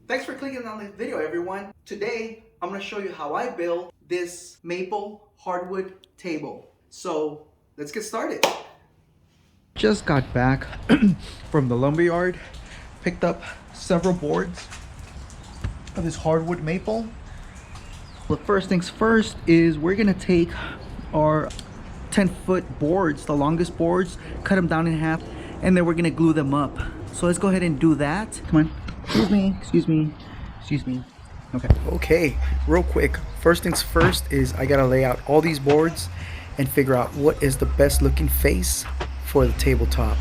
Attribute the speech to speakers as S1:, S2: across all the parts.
S1: Thanks for clicking on this video, everyone. Today, I'm going to show you how I build this maple hardwood table. So let's get started. Just got back from the lumberyard, picked up several boards of this hardwood maple. The first things first is we're going to take our 10-foot boards, the longest boards, cut them down in half, and then we're going to glue them up. So let's go ahead and do that. Come on. Excuse me. Okay, real quick. First things first is I gotta lay out all these boards and figure out what is the best looking face for the tabletop.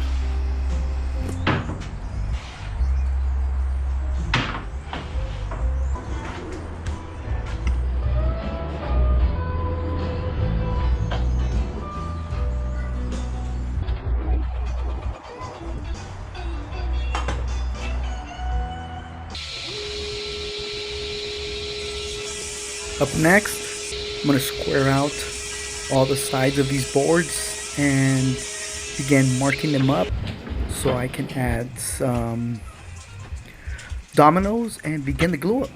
S1: Up next, I'm going to square out all the sides of these boards and begin marking them up so I can add some dominoes and begin the glue up.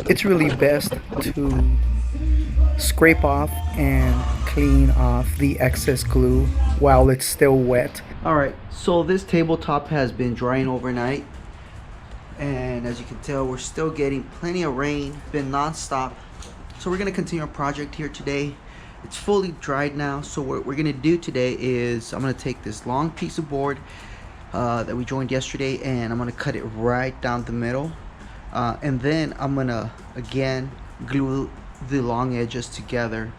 S1: It's really best to scrape off and clean off the excess glue while it's still wet. Alright, so this tabletop has been drying overnight, and as you can tell, we're still getting plenty of rain. It's been non-stop. So we're going to continue our project here today. It's fully dried now, so what we're going to do today is I'm going to take this long piece of board that we joined yesterday, and I'm going to cut it right down the middle. And then I'm gonna again glue the long edges together.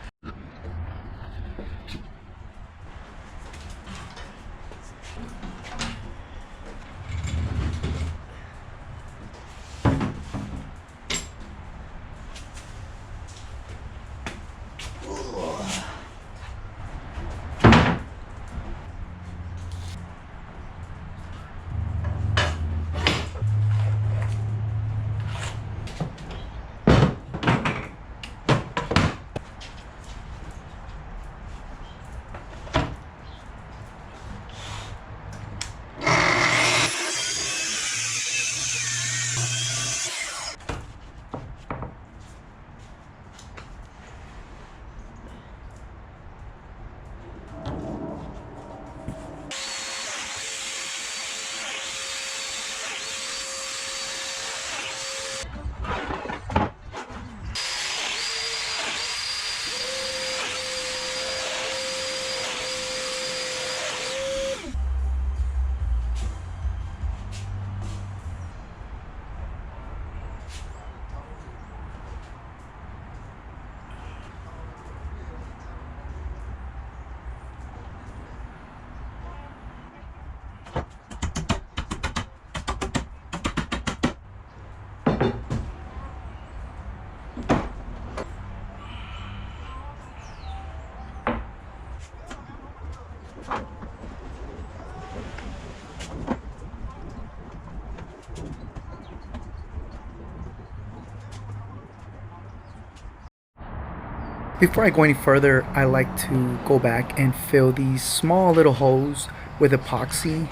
S1: Before I go any further, I like to go back and fill these small little holes with epoxy,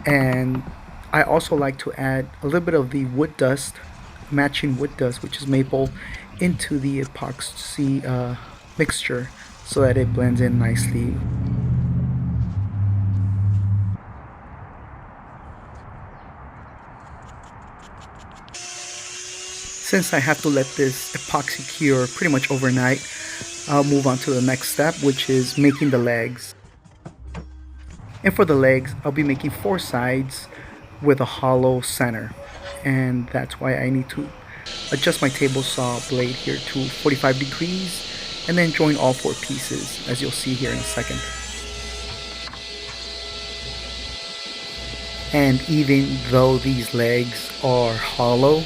S1: and I also like to add a little bit of the wood dust, matching wood dust, which is maple, into the epoxy mixture so that it blends in nicely. Since I have to let this epoxy cure pretty much overnight, I'll move on to the next step, which is making the legs. And for the legs, I'll be making 4 sides with a hollow center. And that's why I need to adjust my table saw blade here to 45 degrees and then join all 4 pieces, as you'll see here in a second. And even though these legs are hollow,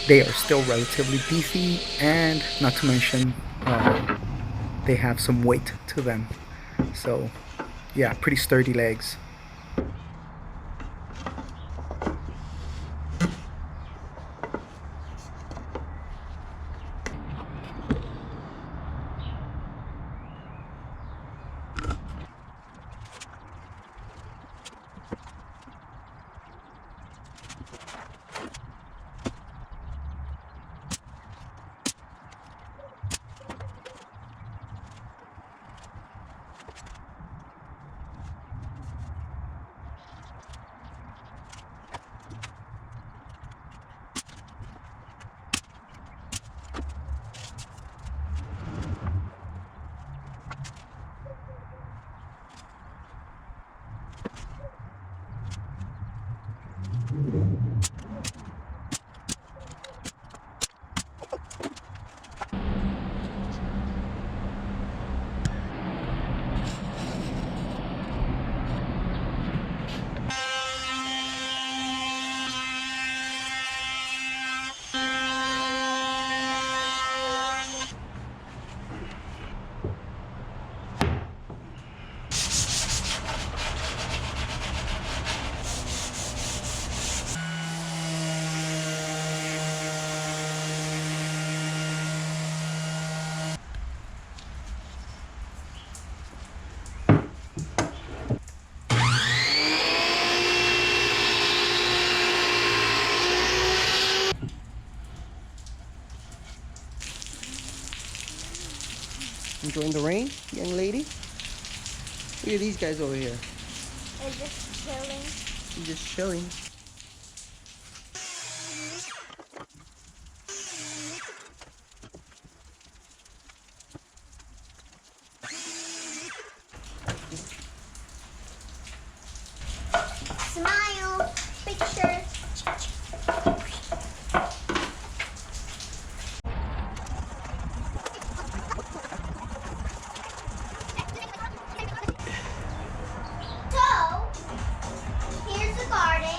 S1: they are still relatively beefy, and not to mention they have some weight to them. So yeah, pretty sturdy legs.
S2: Enjoying the rain, young lady? Look at these guys over here.
S3: They're just chilling.
S2: They're just chilling.
S3: Smile. Picture. So, here's the garden.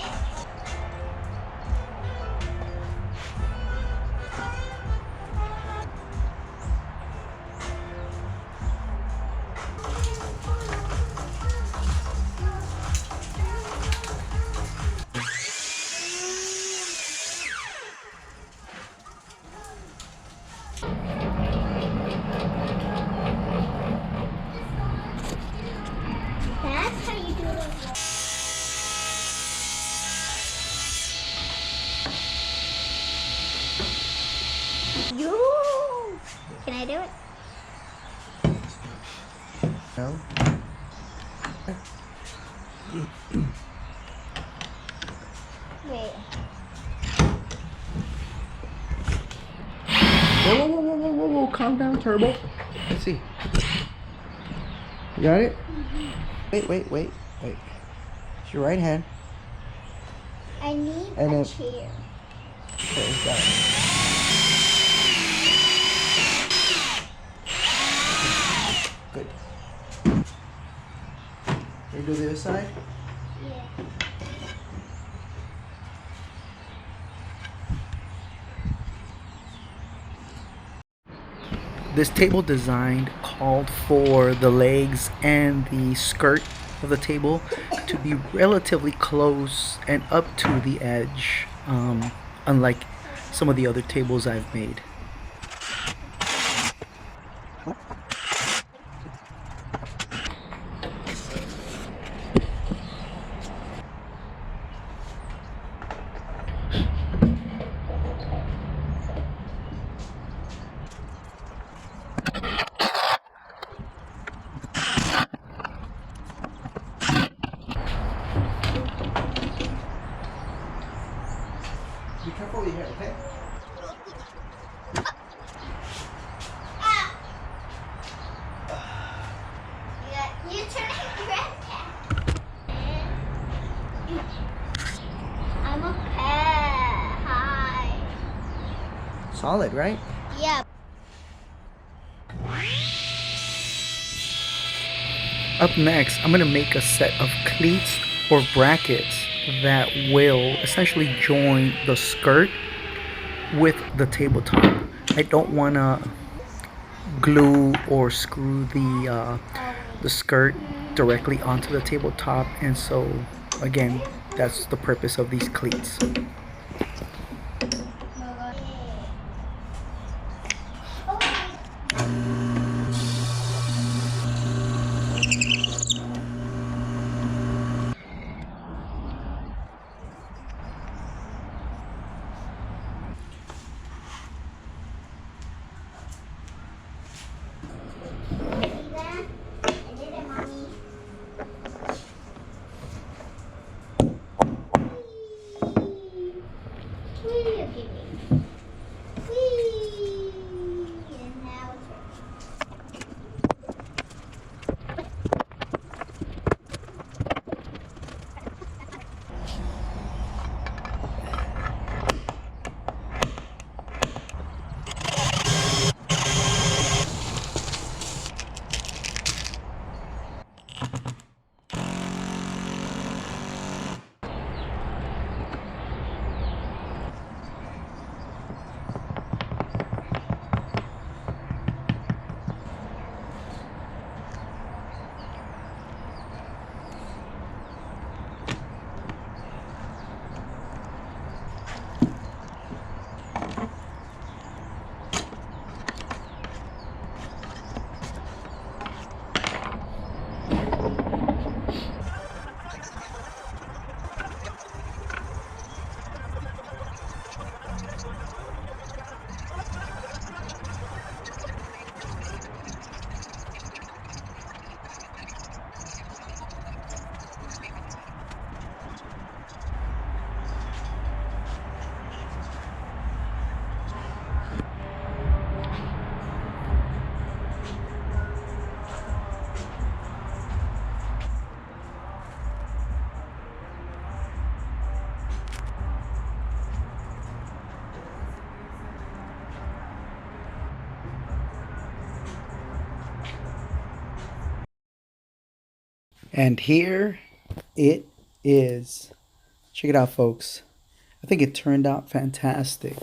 S3: That's how you do it. You. Can I do it?
S2: No?
S3: Wait.
S2: Whoa, whoa, whoa, whoa, whoa, whoa, whoa, calm down, Turbo. Let's see. You got it? Wait. It's your right hand.
S3: I need
S2: And
S3: a
S2: then-
S3: chair.
S2: Okay, got it. Good. Can you do the other side?
S3: Yeah.
S1: This table design called for the legs and the skirt of the table to be relatively close and up to the edge, unlike some of the other tables I've made.
S2: solid, right?
S3: Yeah.
S1: Up next, I'm gonna make a set of cleats or brackets that will essentially join the skirt with the tabletop. I don't wanna glue or screw the skirt directly onto the tabletop, and so again, that's the purpose of these cleats. And here it is. Check it out, folks. I think it turned out fantastic.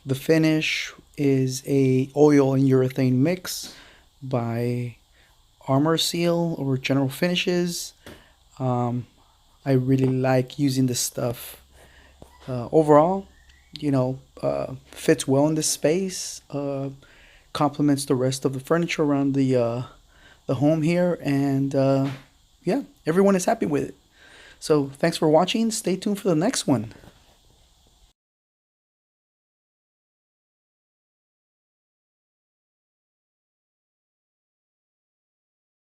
S1: The finish is a oil and urethane mix by Armor Seal or General Finishes. I really like using this stuff. Overall, fits well in this space. Complements the rest of the furniture around the home here, and yeah, everyone is happy with it. So thanks for watching. Stay tuned for the next one.